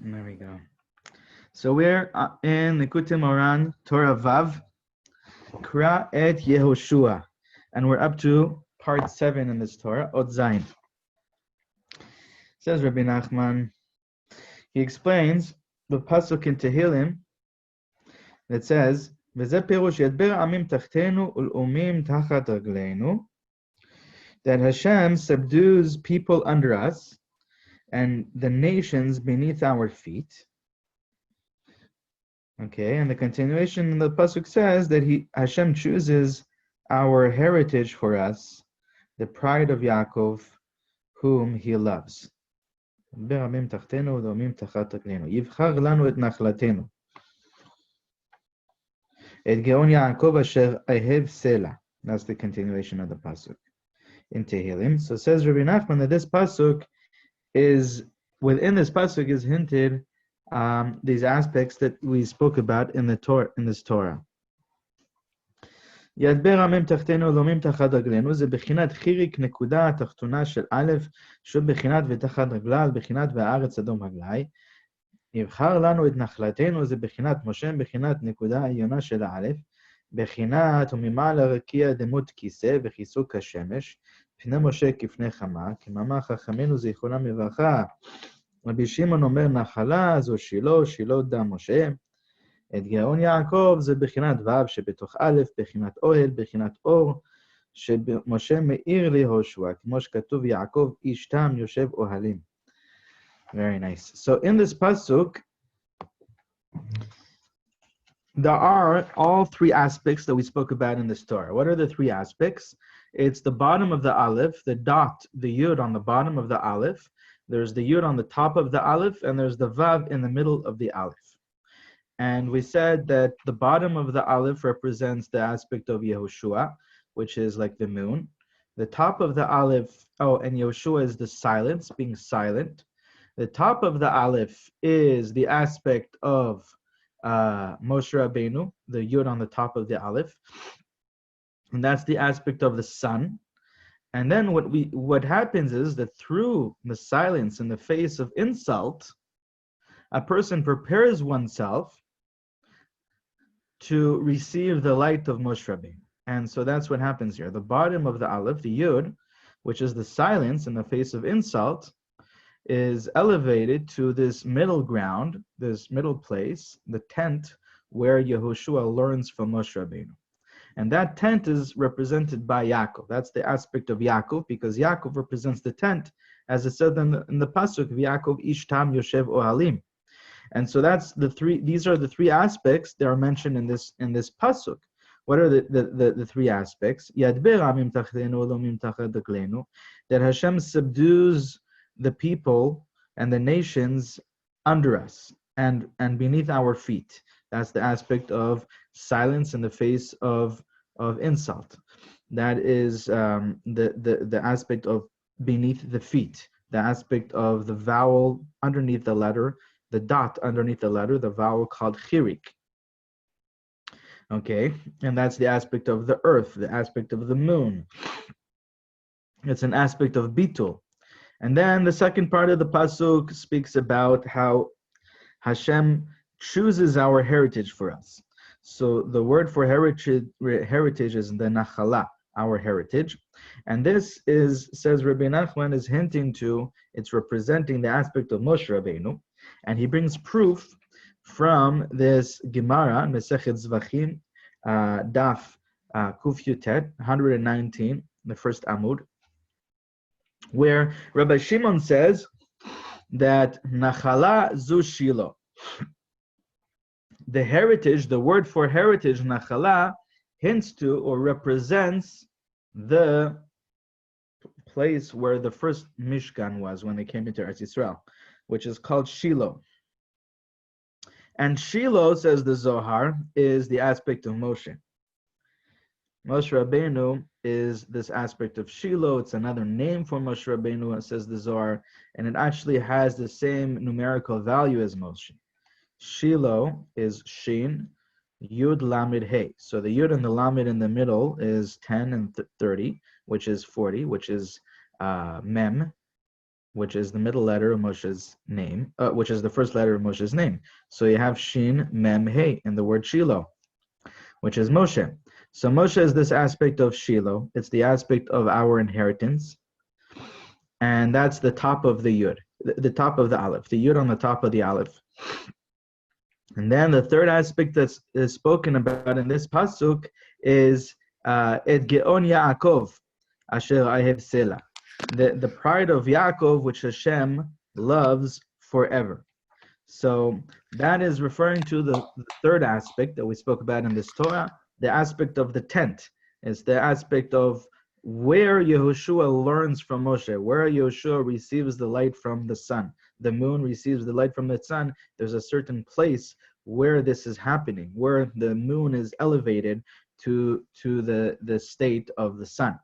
There we go. So we're in Likutei Moharan Torah Vav, Kra Et Yehoshua, and we're up to part 7 in this Torah, Od Zayin. Says Rabbi Nachman, he explains the pasuk in Tehillim that says, "V'zeh pirush yadber amim tachtenu ul'umim tachat ragleinu," that Hashem subdues people under us and the nations beneath our feet. Okay, and the continuation in the pasuk says that Hashem chooses our heritage for us, the pride of Yaakov, whom He loves. יבחר לנו את נחלתנו. את גאון יעקב אשר אהב סלע. That's the continuation of the pasuk in Tehillim. So says Rabbi Nachman that this pasuk is, within this pasuk is hinted these aspects that we spoke about in the Torah, in this Torah. ידבר עמים תחתנו אלוהים תחת רגלינו, זה בחינת חיריק נקודה התחתונה של א', שוב בחינת ותחת רגליו, בחינת והארץ אדום רגלי. יבחר לנו את נחלתנו, זה בחינת משה, בחינת נקודה העליונה של א', בחינת וממעלה רקיע דמות כיסא וחיסוק השמש, פני משה כפני חמה, כמאמר חכמינו זיכרונם לברכה. רבי שמעון אומר נחלה, זו שילה, שילה דם משה. את גאון יעקב זה בחינת ו' שבתוך א', בחינת אוהל, בחינת אור, שמשה מאיר ליהושע, כמו שכתוב יעקב איש תם יושב אוהלים. Very nice. So in this pasuk, there are all three aspects that we spoke about in this Torah. What are the three aspects? It's the bottom of the aleph, the dot, the yud on the bottom of the aleph. There's the yud on the top of the aleph, and there's the vav in the middle of the aleph. And we said that the bottom of the aleph represents the aspect of Yehoshua, which is like the moon. The top of the aleph, and Yehoshua is the silence, being silent. The top of the aleph is the aspect of Moshe Rabbeinu, the yud on the top of the aleph. And that's the aspect of the sun. And then what happens is that through the silence in the face of insult, a person prepares oneself to receive the light of Moshe Rabbeinu. And so that's what happens here. The bottom of the aleph, the yud, which is the silence in the face of insult, is elevated to this middle ground, this middle place, the tent where Yehoshua learns from Moshe Rabbeinu. And that tent is represented by Yaakov. That's the aspect of Yaakov, because Yaakov represents the tent, as it said in the pasuk, Yaakov ish tam yoshev ohalim. And so that's these are the three aspects that are mentioned in this pasuk. What are the three aspects? That Hashem subdues the people and the nations under us and beneath our feet. That's the aspect of silence in the face of insult. That is the aspect of beneath the feet, the aspect of the vowel underneath the letter, the dot underneath the letter, the vowel called chirik. Okay, and that's the aspect of the earth, the aspect of the moon. It's an aspect of bitul. And then the second part of the pasuk speaks about how Hashem chooses our heritage for us. So the word for heritage is the nachala, our heritage. And this is, says Rabbi Nachman, is hinting to, it's representing the aspect of Moshe Rabbeinu. And he brings proof from this Gemara, Mesechet Zvachim, Daf Kuf Yutet, 119, the first Amud, where Rabbi Shimon says that Nachala Zu Shilo. The heritage, the word for heritage, Nachala, hints to or represents the place where the first Mishkan was when they came into Eretz Yisrael, which is called Shiloh. And Shiloh, says the Zohar, is the aspect of Moshe. Moshe Rabbeinu is this aspect of Shiloh. It's another name for Moshe Rabbeinu, says the Zohar, and it actually has the same numerical value as Moshe. Shiloh is Shin, Yud Lamed He. So the Yud and the Lamed in the middle is 10 and 30, which is 40, which is Mem. which is the middle letter of Moshe's name, which is the first letter of Moshe's name. So you have Shin, Mem, Hey in the word Shiloh, which is Moshe. So Moshe is this aspect of Shiloh. It's the aspect of our inheritance. And that's the top of the Yud, the top of the Aleph, the Yud on the top of the Aleph. And then the third aspect that is spoken about in this pasuk is Et Geon Yaakov, Asher Ahev Sela, the pride of Yaakov, which Hashem loves forever. So that is referring to the third aspect that we spoke about in this Torah, the aspect of the tent. It's the aspect of where Yehoshua learns from Moshe, where Yehoshua receives the light from the sun. The moon receives the light from the sun. There's a certain place where this is happening, where the moon is elevated to the state of the sun,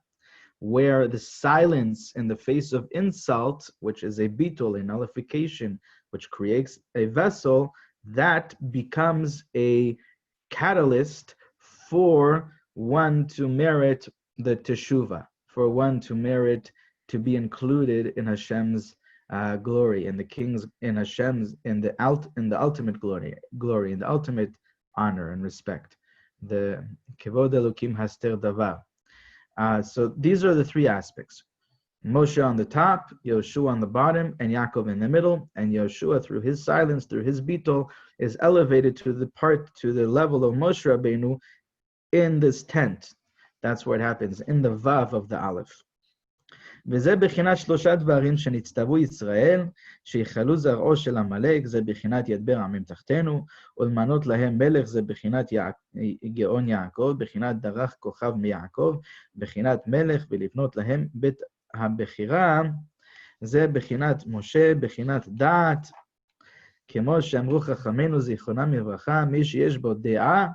where the silence in the face of insult, which is a bitul, a nullification, which creates a vessel, that becomes a catalyst for one to merit the teshuvah, for one to merit to be included in Hashem's glory, in the king's, in Hashem's, in the ultimate glory, in the ultimate honor and respect. The kevod elokim haster davar. So these are the three aspects: Moshe on the top, Yehoshua on the bottom, and Yaakov in the middle. And Yehoshua, through his silence, through his bittul, is elevated to the level of Moshe Rabbeinu in this tent. That's where it happens, in the Vav of the Aleph. וזה בחינת שלושה דברים שנצטוו ישראל, שיחלו זרעו של עמלק, זה בחינת ידבר עמים תחתנו, ולמנות להם מלך, זה בחינת גאון יעקב, בחינת דרך כוכב מיעקב, בחינת מלך, ולבנות להם בית הבחירה, זה בחינת משה, בחינת דעת, כמו שאמרו חכמינו זיכרונם לברכה, מי שיש בו דעה,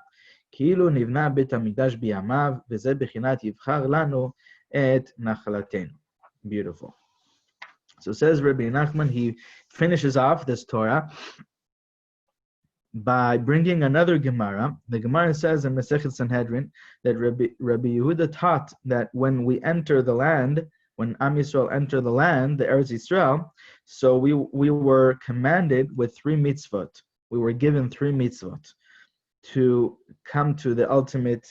כאילו נבנה בית המקדש בימיו, וזה בחינת יבחר לנו את נחלתנו. Beautiful. So says Rabbi Nachman, he finishes off this Torah by bringing another Gemara. The Gemara says in Masechet Sanhedrin that Rabbi Yehuda taught that when we enter the land, when Am Yisrael enter the land, the Eretz Yisrael, so we were commanded with 3 mitzvot. We were given 3 mitzvot to come to the ultimate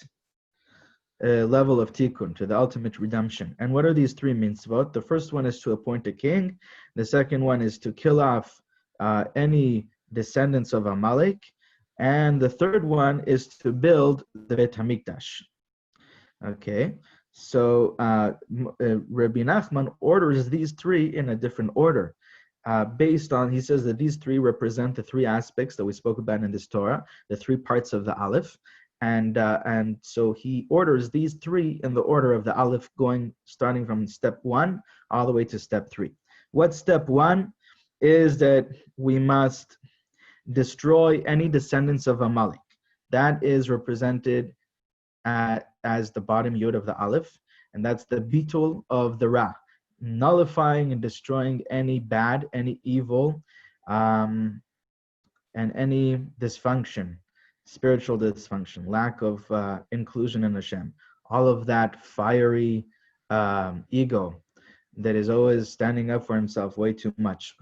level of tikkun, to the ultimate redemption. And what are these 3 mitzvot? The first one is to appoint a king. The second one is to kill off any descendants of Amalek. And the third one is to build the Beit HaMikdash. Okay, so Rabbi Nachman orders these 3 in a different order. Based on, he says that these 3 represent the 3 aspects that we spoke about in this Torah, the 3 parts of the Aleph. And so he orders these 3 in the order of the Aleph, starting from step 1 all the way to step 3. What's step 1? Is that we must destroy any descendants of Amalek. That is represented as the bottom yod of the Aleph, and that's the bitul of the Ra, nullifying and destroying any bad, any evil, and any dysfunction. Spiritual dysfunction, lack of inclusion in Hashem, all of that fiery ego that is always standing up for himself way too much.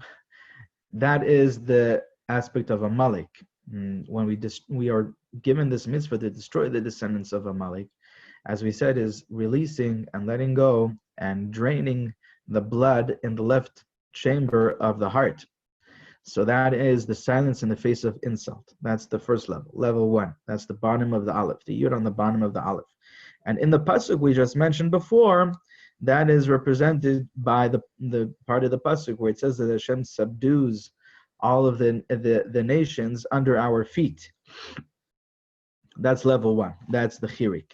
That is the aspect of Amalek. When we are given this mitzvah to destroy the descendants of Amalek, as we said, is releasing and letting go and draining the blood in the left chamber of the heart. So that is the silence in the face of insult. That's the first level, level 1. That's the bottom of the Aleph, the Yud on the bottom of the Aleph. And in the pasuk we just mentioned before, that is represented by the part of the pasuk where it says that Hashem subdues all of the nations under our feet. That's level 1. That's the chirik.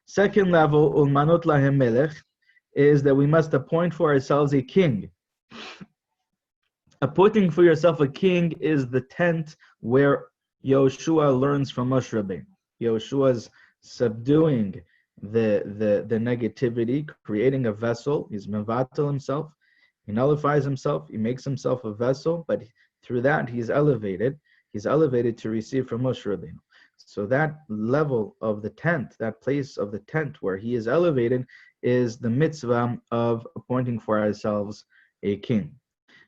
Second level, ulmanot lahem melech, is that we must appoint for ourselves a king. Appointing for yourself a king is the tent where Yehoshua learns from Moshe Rabbeinu. Yehoshua's subduing the negativity, creating a vessel. He's mevatel himself. He nullifies himself. He makes himself a vessel, but through that he's elevated. He's elevated to receive from Moshe Rabbeinu. So that level of the tent, that place of the tent where he is elevated, is the mitzvah of appointing for ourselves a king.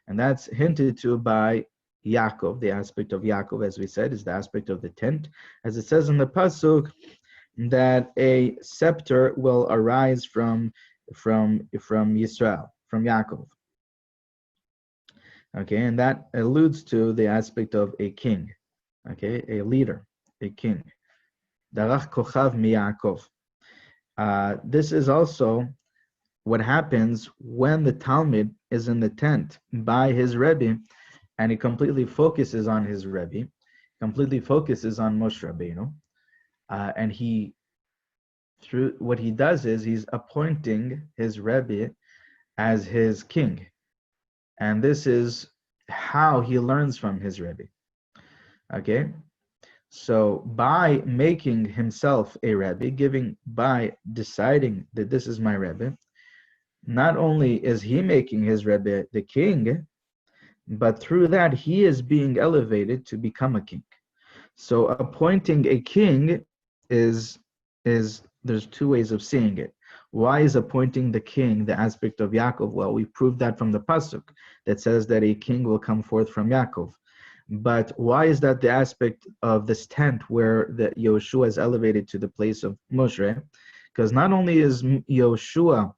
And that's hinted to by Yaakov. The aspect of Yaakov, as we said, is the aspect of the tent. As it says in the Pasuk, that a scepter will arise from Yisrael, from Yaakov. Okay, and that alludes to the aspect of a king, okay, a leader, a king. Darach kochav miYaakov. This is also what happens when the Talmud is in the tent by his Rebbe, and he completely focuses on his Rebbe, completely focuses on Moshe Rabbeinu, and he, through what he does is he's appointing his Rebbe as his king. And this is how he learns from his Rebbe. Okay? So by making himself a Rebbe, by deciding that this is my Rebbe, not only is he making his Rebbe the king, but through that he is being elevated to become a king. So appointing a king is there's two ways of seeing it. Why is appointing the king the aspect of Yaakov? Well, we proved that from the Pasuk that says that a king will come forth from Yaakov. But why is that the aspect of this tent where the Yehoshua is elevated to the place of Moshe? Because not only is Yehoshua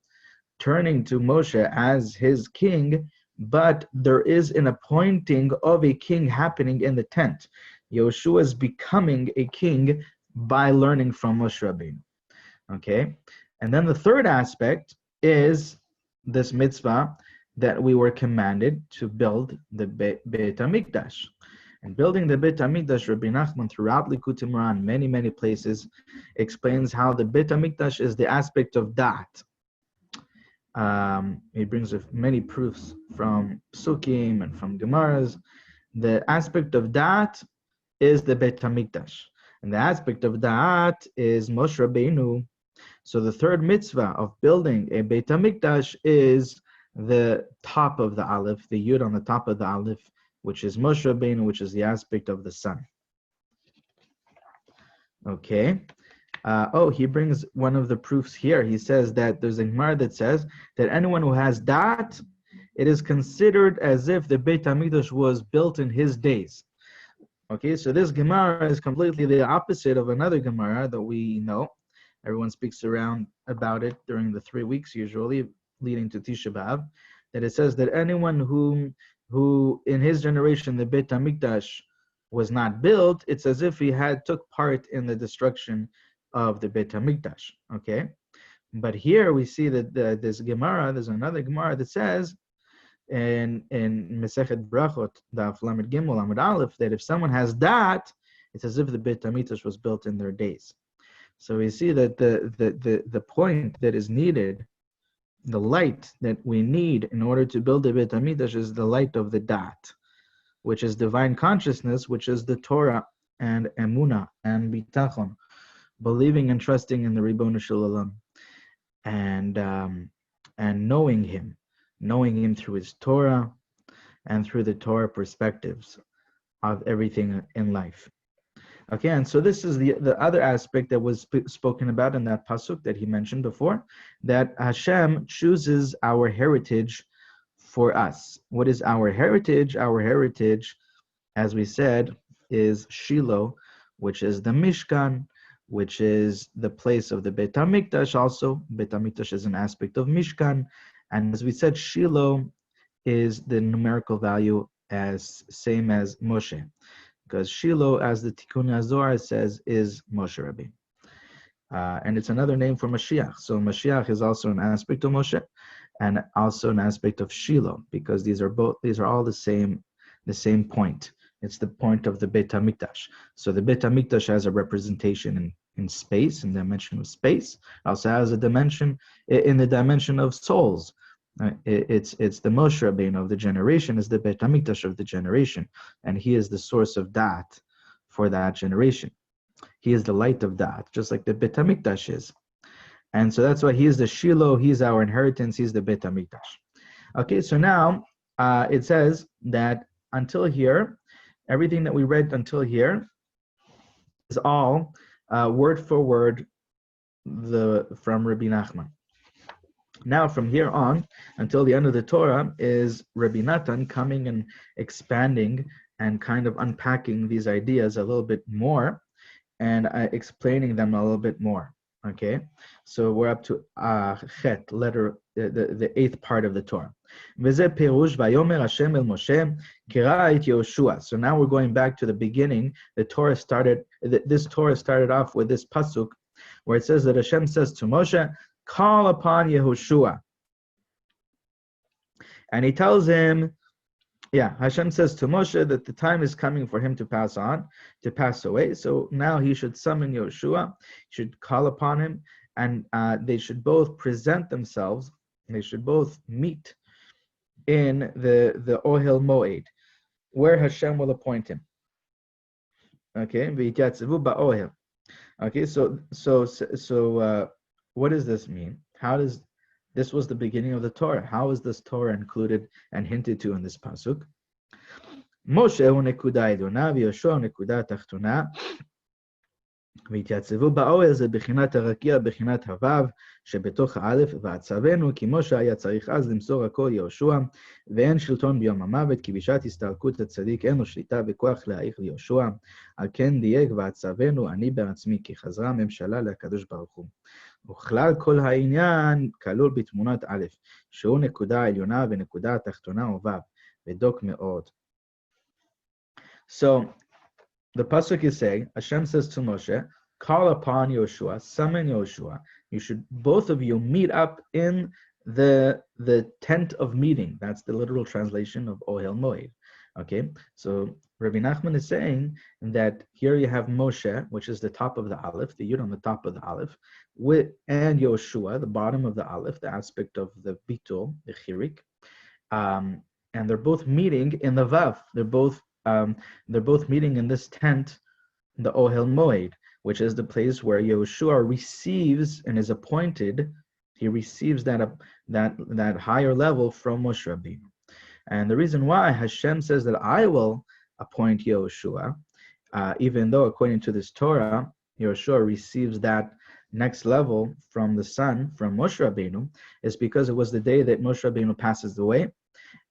turning to Moshe as his king, but there is an appointing of a king happening in the tent. Yehoshua is becoming a king by learning from Moshe Rabbeinu. Okay? And then the third aspect is this mitzvah that we were commanded to build the Beit HaMikdash. And building the Beit HaMikdash, Rabbi Nachman, throughout Likutei Moharan, many places, explains how the Beit HaMikdash is the aspect of Da'at. He brings many proofs from Psukim and from Gemaras. The aspect of Da'at is the Beit HaMikdash. And the aspect of Da'at is Moshe Rabbeinu. So the third mitzvah of building a Beit HaMikdash is the top of the Aleph, the Yud on the top of the Aleph, which is Moshe Rabbeinu, which is the aspect of the sun. Okay. He brings one of the proofs here. He says that there's a Gemara that says that anyone who has Da'at, it is considered as if the Beit HaMikdash was built in his days. Okay, so this Gemara is completely the opposite of another Gemara that we know. Everyone speaks around about it during the 3 weeks usually leading to Tisha B'Av, that it says that anyone who in his generation the Beit HaMikdash was not built, it's as if he had took part in the destruction of the Beit HaMikdash. Okay, but here we see that there's another Gemara that says in Mesechet Brachot, Daf Lamed Gimel Lamed Aleph, that if someone has that, it's as if the Beit HaMikdash was built in their days. So we see that the point that is needed, the light that we need in order to build the Beit HaMikdash is the light of the Da'at, which is divine consciousness, which is the Torah and Emunah and Bitachon, believing and trusting in the Ribono Shel Olam, and knowing him through his Torah and through the Torah perspectives of everything in life. Okay, and so this is the other aspect that was spoken about in that pasuk that he mentioned before, that Hashem chooses our heritage for us. What is our heritage? Our heritage, as we said, is Shiloh, which is the Mishkan, which is the place of the Beit HaMikdash also. Beit HaMikdash is an aspect of Mishkan. And as we said, Shiloh is the numerical value as same as Moshe. Because Shiloh, as the Tikkun HaZohar says, is Moshe Rabbeinu. And it's another name for Mashiach. So Mashiach is also an aspect of Moshe and also an aspect of Shiloh, because these are all the same point. It's the point of the Beit HaMikdash. So the Beit HaMikdash has a representation in space, in the dimension of space. Also has a dimension in the dimension of souls. It's the Moshe Rabbeinu of the generation, is the Beit HaMikdash of the generation, and he is the source of Da'at for that generation. He is the light of Da'at, just like the Beit HaMikdash is. And so that's why he is the Shiloh, he's our inheritance, he's the Beit HaMikdash. Okay, so now it says that until here, everything that we read until here is all word for word from Rabbi Nachman. Now, from here on until the end of the Torah is Rabbi Natan coming and expanding and kind of unpacking these ideas a little bit more and explaining them a little bit more. Okay, so we're up to Chet, letter, the eighth part of the Torah. וזה פירוש ויאמר השם אל משה קרא את יהושע. So now we're going back to the beginning. This Torah started off with this pasuk where it says that Hashem says to Moshe, call upon Yehoshua. And he tells him, Hashem says to Moshe that the time is coming for him to pass away. So now he should summon Yehoshua, he should call upon him, and they should both present themselves, they should both meet in the Ohel Moed, where Hashem will appoint him. Okay, v'yatzavu ba'ohel. Okay, so what does this mean? This was the beginning of the Torah. How is this Torah included and hinted to in this pasuk? Moshe hu nekuda elona v'Yehoshua hu nekuda tachtona. והתייצבו באוהל זה בחינת הרקיע, בחינת הוו, שבתוך האלף, ועצבנו, כי משה היה צריך אז למסור הכל יהושע, ואין שלטון ביום המוות, כי בשעת הסתלקות הצדיק אין לו שליטה וכוח להעיך ליהושע, על כן דייק ועצבנו אני בעצמי, כי חזרה הממשלה לקדוש ברוך הוא. וכלל כל העניין כלול בתמונת א', שהוא נקודה עליונה ונקודה תחתונה וו, ודוק מאוד. So, the pasuk is saying, Hashem says to Moshe, call upon Yehoshua, summon Yehoshua. You should, both of you, meet up in the tent of meeting. That's the literal translation of Ohel Moed. Okay, so Rabbi Nachman is saying that here you have Moshe, which is the top of the Aleph, the Yud on the top of the Aleph, and Yehoshua, the bottom of the Aleph, the aspect of the Bitul, the Chirik, and they're both meeting in the Vav. They're both meeting in this tent, the Ohel Moed, which is the place where Yehoshua receives and is appointed. He receives that higher level from Moshe Rabbeinu. And the reason why Hashem says that I will appoint Yehoshua, even though according to this Torah, Yehoshua receives that next level from the Son, from Moshe Rabbeinu, is because it was the day that Moshe Rabbeinu passes away.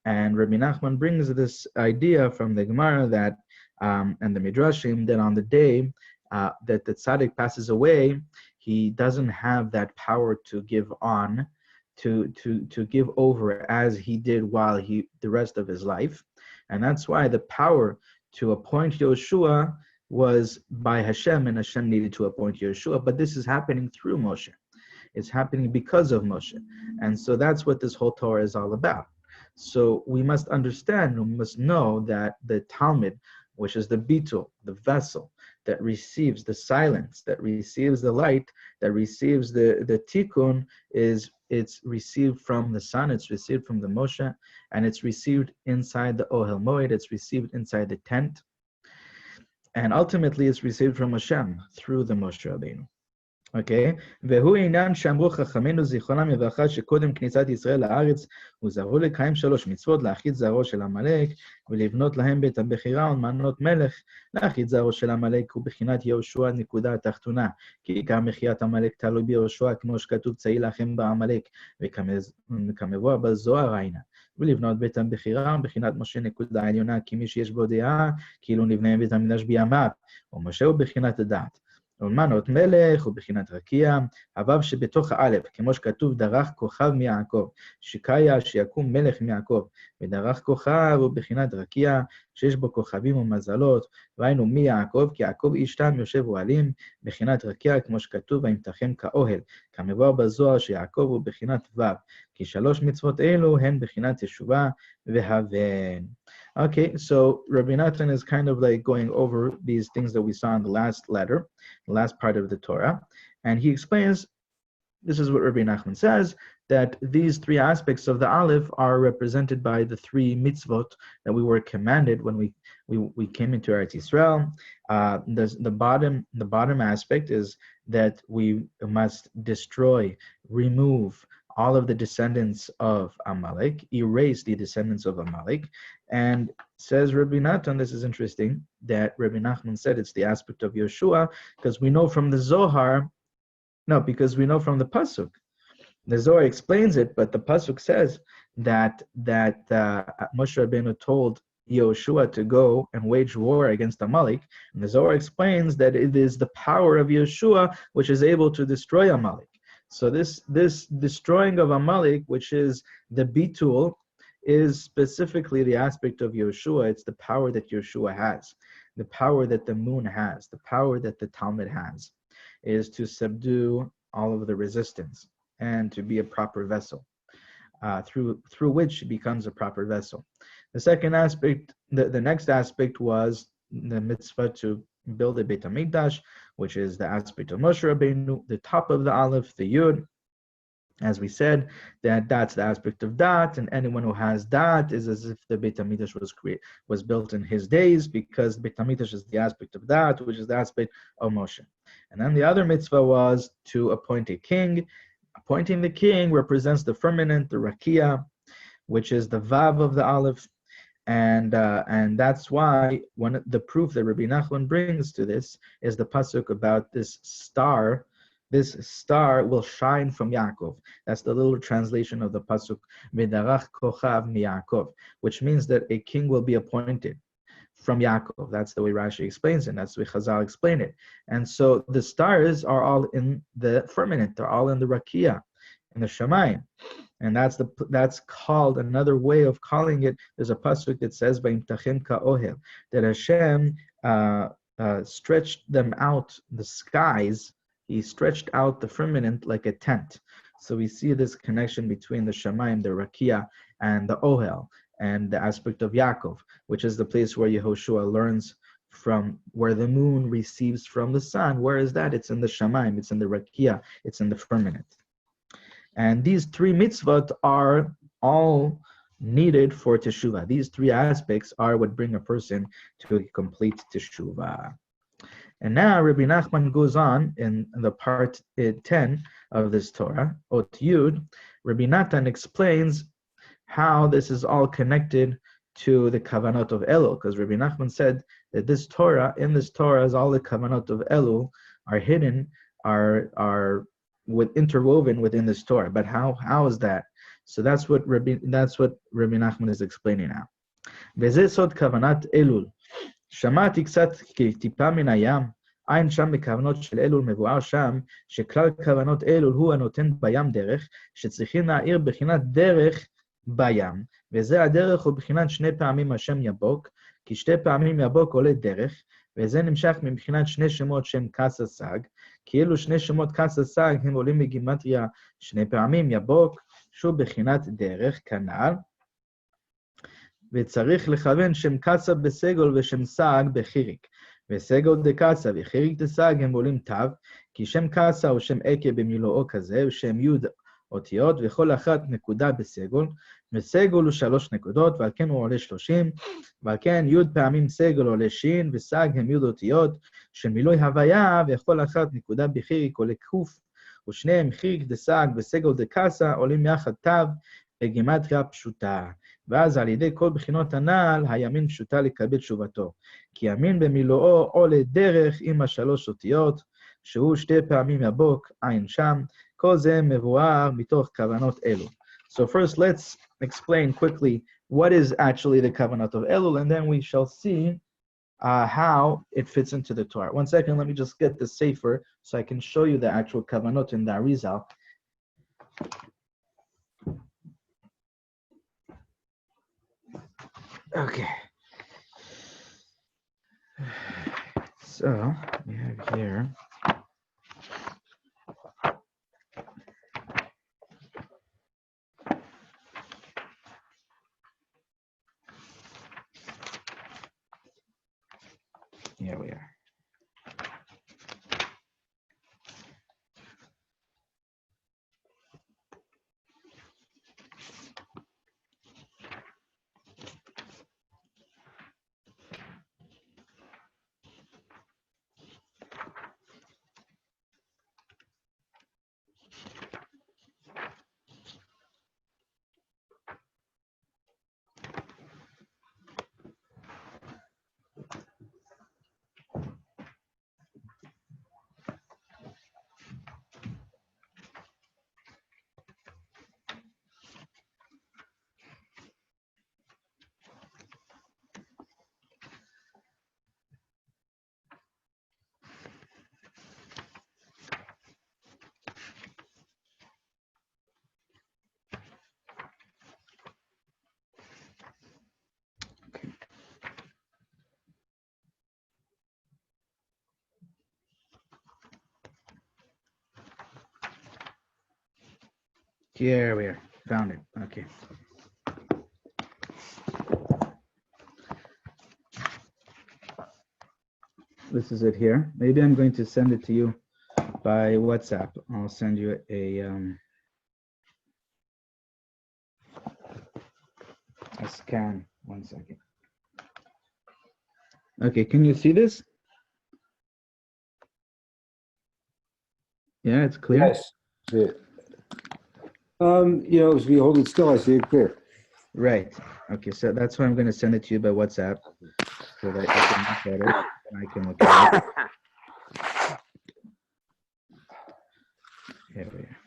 And Rabbi Nachman brings this idea from the Gemara that, and the Midrashim, that on the day that the tzaddik passes away, he doesn't have that power to give on, to give over as he did while the rest of his life. And that's why the power to appoint Yehoshua was by Hashem, and Hashem needed to appoint Yehoshua. But this is happening through Moshe. It's happening because of Moshe. And so that's what this whole Torah is all about. So we must understand, we must know that the Talmud, which is the Bitul, the vessel that receives the silence, that receives the light, that receives the Tikkun, it's received from the Son, it's received from the Moshe, and it's received inside the Ohel Moed, it's received inside the tent, and ultimately it's received from Hashem through the Moshe Rabbeinu. Okay, והוא עניין שאמרו חכמינו זיכרונם לברכה שקודם כניסת ישראל לארץ הוזהרו לקיים 3 מצוות: להאכיל זרעו של עמלק ולבנות להם בית הבחירה ולמנות מלך. להאכיל זרעו של עמלק הוא בחינת יהושע נקודה התחתונה, כי גם מחיית עמלק תלוי ביהושע, כמו שכתוב צאי לכם בעמלק וכמבואר בזוהר עיינה. ולבנות בית הבחירה בחינת משה נקודה העליונה, כי מי שיש בו דעה כאילו נבנה בית המקדש בימיו, ומשה הוא בחינת הדעת. ולמנות מלך ובחינת רקיע, הוו שבתוך האלף, כמו שכתוב דרך כוכב מיעקב, שקיה שיקום מלך מיעקב, ודרך כוכב ובחינת רקיע, שיש בו כוכבים ומזלות, והיינו מיעקב, כי יעקב איש תם יושב אוהלים, בחינת רקיע, כמו שכתוב, וימתחם כאוהל, כמבואר בזוהר שיעקב הוא בחינת וו, כי 3 מצוות אלו הן בחינת תשובה והבן. Okay, so Rabbi Natan is kind of like going over these things that we saw in the last letter, the last part of the Torah, and he explains, this is what Rabbi Nachman says, that these 3 aspects of the Aleph are represented by the 3 mitzvot that we were commanded when we came into Eretz Yisrael. The bottom aspect is that we must destroy, remove all of the descendants of Amalek, erase the descendants of Amalek. And says Rabbi Natan, this is interesting, that Rabbi Nachman said it's the aspect of Yehoshua, because we know from the Zohar, because we know from the Pasuk, The Zohar explains it, but the pasuk says that Moshe Rabbeinu told Yehoshua to go and wage war against Amalek, and the Zohar explains that it is the power of Yehoshua which is able to destroy Amalek. So this destroying of Amalek, which is the bitul, is specifically the aspect of Yehoshua. It's the power that Yehoshua has, the power that the moon has, the power that the Talmud has, is to subdue all of the resistance and to be a proper vessel, through which it becomes a proper vessel. The second aspect, the next aspect was the mitzvah to build a Beit HaMikdash, which is the aspect of Moshe Rabbeinu, the top of the Aleph, the Yud. As we said, that's the aspect of dat, and anyone who has dat is as if the Beit HaMikdash was built in his days, because Beit HaMikdash is the aspect of dat, which is the aspect of Moshe. And then the other mitzvah was to appoint a king. Appointing the king represents the firmament, the rakia, which is the vav of the Aleph. And that's why the proof that Rabbi Nachman brings to this is the pasuk about this star. This star will shine from Yaakov. That's the little translation of the pasuk, V'darach kochav miYaakov, which means that a king will be appointed from Yaakov. That's the way Rashi explains it. That's the way Chazal explain it. And so the stars are all in the firmament. They're all in the rakia, in the Shamayim. And that's called, another way of calling it. There's a pasuk that says Vayimtachem ka'ohel, that Hashem stretched them out, the skies. He stretched out the firmament like a tent. So we see this connection between the Shamayim, the rakia, and the ohel, and the aspect of Yaakov, which is the place where Yehoshua learns from, where the moon receives from the sun. Where is that? It's in the Shamayim, it's in the rakia, it's in the firmament. And these three mitzvot are all needed for teshuvah. These three aspects are what bring a person to a complete teshuvah. And now Rabbi Nachman goes on in the part 10 of this Torah, Ot Yud. Rabbi Natan explains how this is all connected to the kavanot of Elul, because Rabbi Nachman said that in this Torah, is all the kavanot of Elul are hidden, are interwoven within this Torah. But how is that? So that's what Rabbi Nachman is explaining now. V'zeh sod kavanat Elul. שמעתי קצת כטיפה מן הים, עין שם בכוונות של אלול מבואר שם, שכלל כוונות אלול הוא הנותן בים דרך, שצריכים להאיר בחינת דרך בים, וזה הדרך הוא בחינת שני פעמים השם יבוק, כי שתי פעמים יבוק עולה דרך, וזה נמשך מבחינת שני שמות שם קס הסג, כאילו שני שמות קס הסג הם עולים בגימטריה שני פעמים יבוק, שוב בחינת דרך כנ"ל, וצריך לכוון שם קסה בסגול ושם סג בחיריק. וסגול דקסה וחיריק דסג הם עולים תו, כי שם קסה הוא שם עקב במילואו כזה, ושם י' אותיות, וכל אחת נקודה בסגול, וסגול הוא 3 נקודות, ועל כן הוא עולה 30, ועל כן י' פעמים סגול עולה שין, וסג הם י' אותיות, של מילוי הוויה, וכל אחת נקודה בחיריק עולה קוף, ושניהם חיריק דסג וסגול דקסה עולים יחד תו, בגימטריה פשוטה. ואז על ידי כל בחינות הנעל, הימין פשוטה לקבל תשובתו. כי ימין במילואו עולה דרך עם 3 אותיות, שהוא 2 פעמים יבוק, עין שם, כל זה מבואר מתוך כוונות אלו. So first let's explain quickly what is actually the covenant of Elul, and then we shall see how it fits into the Torah. One second, let me just get the sefer so I can show you the actual covenant in the Arizal. Okay. So we have here. Here we are. Here we are. Found it. Okay. This is it here. Maybe I'm going to send it to you by WhatsApp. I'll send you a scan. 1 second. Okay, can you see this? Yeah, it's clear. Yes. See it. As we hold it still, I see it clear. Right. Okay, so that's why I'm going to send it to you by WhatsApp so that you can look at it and I can look at it. Here we are.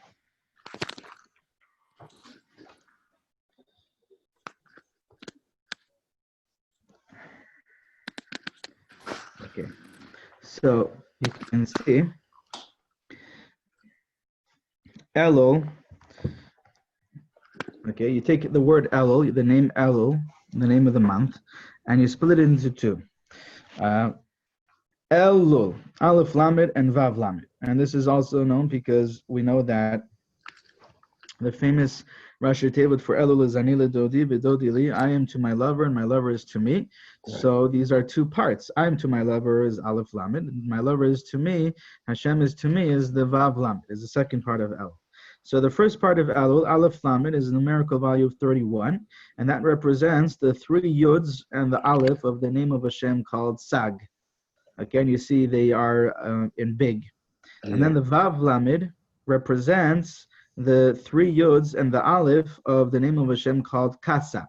Okay, so you can see Elul. Okay, you take the word Elul, the name Elul, the name of the month, and you split it into two. Elul, Aleph Lamed and Vav Lamed. And this is also known because we know that the famous Rashi Tevot for Elul is Ani Dodi V'Dodi Li. I am to my lover and my lover is to me. Right. So these are two parts. I am to my lover is Aleph Lamed. My lover is to me. Hashem is to me is the Vav Lamed, is the second part of Elul. So the first part of Elul, Aleph Lamed, is a numerical value of 31, and that represents the three Yuds and the Aleph of the name of Hashem called Sag. Again, you see they are in big. And then the Vav Lamed represents the three Yuds and the Aleph of the name of Hashem called Kasa,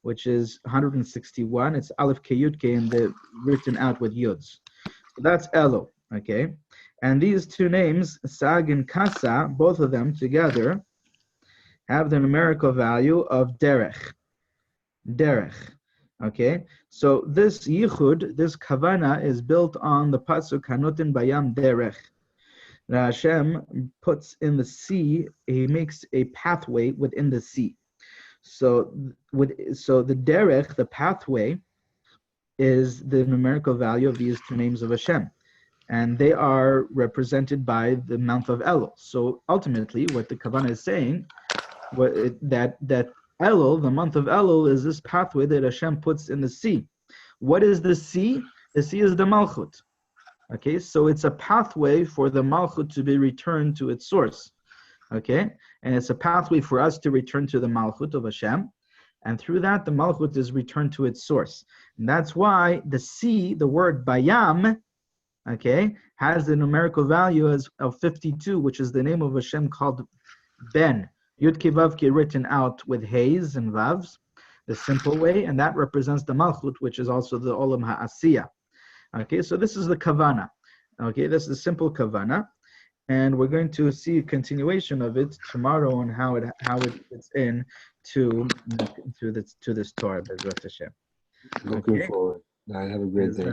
which is 161. It's Aleph Ke Yud Ke and they're written out with Yuds. So that's Elul, okay? And these two names, Sag and Kasa, both of them together, have the numerical value of Derech. Derech. Okay, so this yichud, this kavana, is built on the pasuk Hanotin Bayam Derech. Hashem puts in the sea, he makes a pathway within the sea. So the derech, the pathway, is the numerical value of these two names of Hashem, and they are represented by the month of Elul. So ultimately, what the kavana is saying, that Elul, the month of Elul, is this pathway that Hashem puts in the sea. What is the sea? The sea is the Malchut. Okay, so it's a pathway for the Malchut to be returned to its source. Okay, and it's a pathway for us to return to the Malchut of Hashem. And through that, the Malchut is returned to its source. And that's why the sea, the word Bayam, okay, has the numerical value of 52, which is the name of Hashem called Ben. Yud Ke Vav Ke written out with Hays and Vavs, the simple way, and that represents the Malchut, which is also the Olam HaAsiyah. Okay, so this is the Kavana. Okay, this is the simple Kavana, and we're going to see a continuation of it tomorrow on how it fits in to this Torah. Bezrat Hashem. Looking forward. Have a great day.